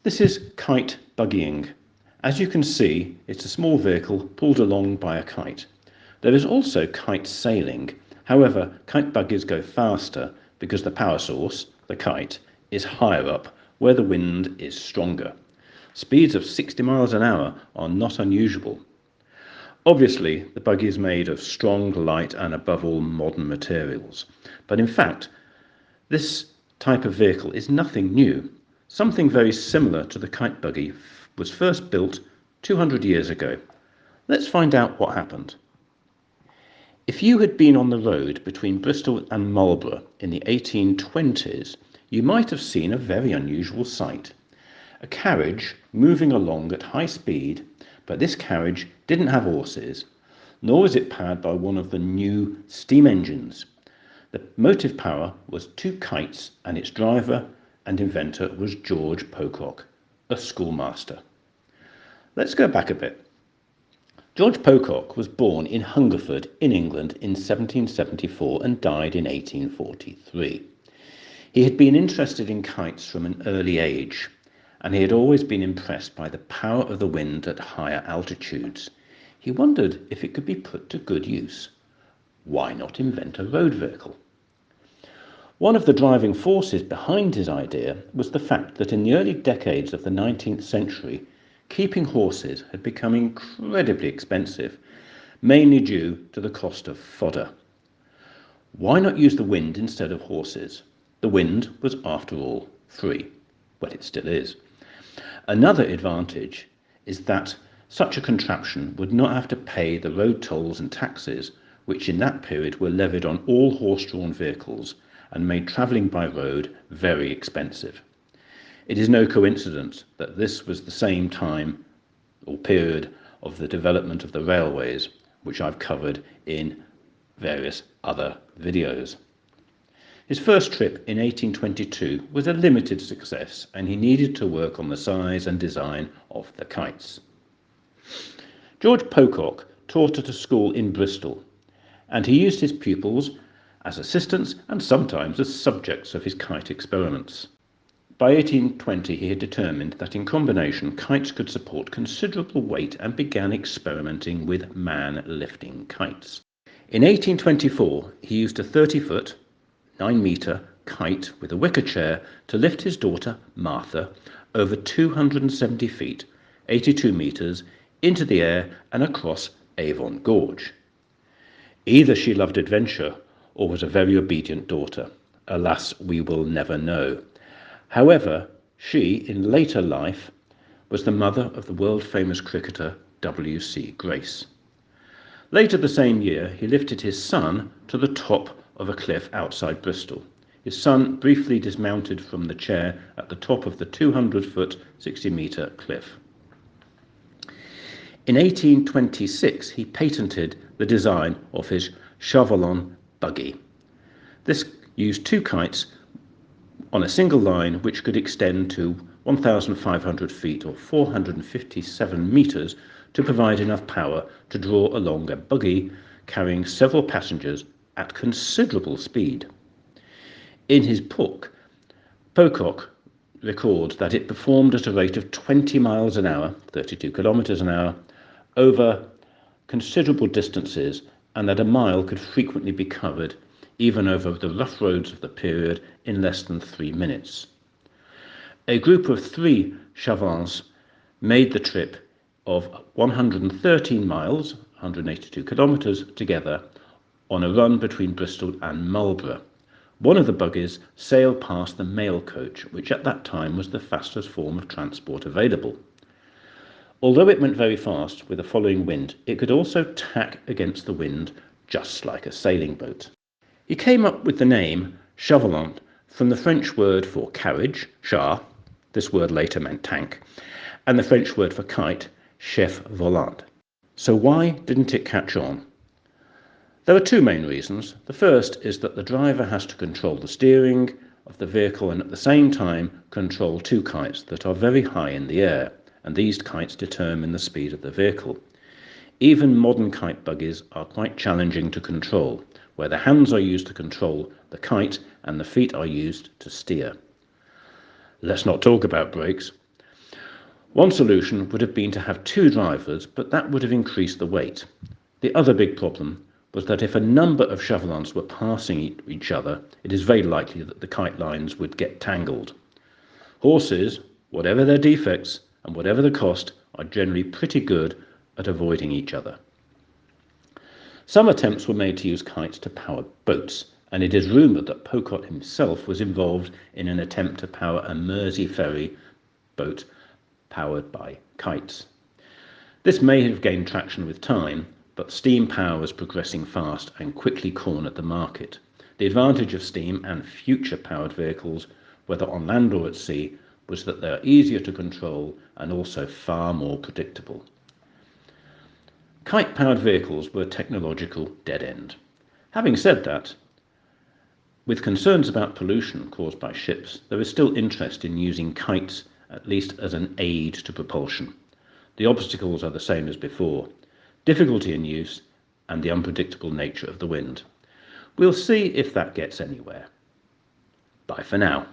This is kite buggying. As you can see, it's a small vehicle pulled along by a kite. There is also kite sailing. However, kite buggies go faster because the power source, the kite, is higher up where the wind is stronger. Speeds of 60 miles an hour are not unusual. Obviously, the buggy is made of strong, light and above all modern materials. But in fact, this type of vehicle is nothing new. Something very similar to the kite buggy was first built 200 years ago. Let's find out what happened. If you had been on the road between Bristol and Marlborough in the 1820s, you might have seen a very unusual sight. A carriage moving along at high speed, but this carriage didn't have horses, nor was it powered by one of the new steam engines. The motive power was two kites, and its driver and inventor was George Pocock, a schoolmaster. Let's go back a bit. George Pocock was born in Hungerford in England in 1774 and died in 1843. He had been interested in kites from an early age, and he had always been impressed by the power of the wind at higher altitudes. He wondered if it could be put to good use. Why not invent a road vehicle? One of the driving forces behind his idea was the fact that in the early decades of the 19th century, keeping horses had become incredibly expensive, mainly due to the cost of fodder. Why not use the wind instead of horses? The wind was, after all, free. Well, it still is. Another advantage is that such a contraption would not have to pay the road tolls and taxes, which in that period were levied on all horse-drawn vehicles and made travelling by road very expensive. It is no coincidence that this was the same time or period of the development of the railways, which I've covered in various other videos. His first trip in 1822 was a limited success, and he needed to work on the size and design of the kites. George Pocock taught at a school in Bristol, and he used his pupils as assistants and sometimes as subjects of his kite experiments. By 1820 he had determined that in combination kites could support considerable weight and began experimenting with man-lifting kites. In 1824 he used a 30-foot, 9-metre kite with a wicker chair to lift his daughter Martha over 270 feet, 82 metres, into the air and across Avon Gorge. Either she loved adventure or was a very obedient daughter. Alas, we will never know. However, she, in later life, was the mother of the world-famous cricketer W.C. Grace. Later the same year, he lifted his son to the top of a cliff outside Bristol. His son briefly dismounted from the chair at the top of the 200-foot, 60-metre cliff. In 1826, he patented the design of his Charvolant buggy. This used two kites on a single line which could extend to 1,500 feet or 457 metres to provide enough power to draw along a buggy carrying several passengers at considerable speed. In his book, Pocock records that it performed at a rate of 20 miles an hour, 32 kilometres an hour, over considerable distances, and that a mile could frequently be covered, even over the rough roads of the period, in less than 3 minutes. A group of 3 Charvolants made the trip of 113 miles, 182 kilometres, together on a run between Bristol and Marlborough. One of the buggies sailed past the mail coach, which at that time was the fastest form of transport available. Although it went very fast with a following wind, it could also tack against the wind just like a sailing boat. He came up with the name Charvolant from the French word for carriage, char, this word later meant tank, and the French word for kite, chef volant. So why didn't it catch on? There are 2 main reasons. The first is that the driver has to control the steering of the vehicle and at the same time control 2 kites that are very high in the air, and these kites determine the speed of the vehicle. Even modern kite buggies are quite challenging to control, where the hands are used to control the kite and the feet are used to steer. Let's not talk about brakes. One solution would have been to have two drivers, but that would have increased the weight. The other big problem was that if a number of Charvolants were passing each other, it is very likely that the kite lines would get tangled. Horses, whatever their defects and whatever the cost, are generally pretty good at avoiding each other. Some attempts were made to use kites to power boats, and it is rumoured that Pocott himself was involved in an attempt to power a Mersey ferry boat powered by kites. This may have gained traction with time, but steam power was progressing fast and quickly cornered the market. The advantage of steam and future-powered vehicles, whether on land or at sea, was that they are easier to control and also far more predictable. Kite-powered vehicles were a technological dead end. Having said that, with concerns about pollution caused by ships, there is still interest in using kites at least as an aid to propulsion. The obstacles are the same as before: difficulty in use and the unpredictable nature of the wind. We'll see if that gets anywhere. Bye for now.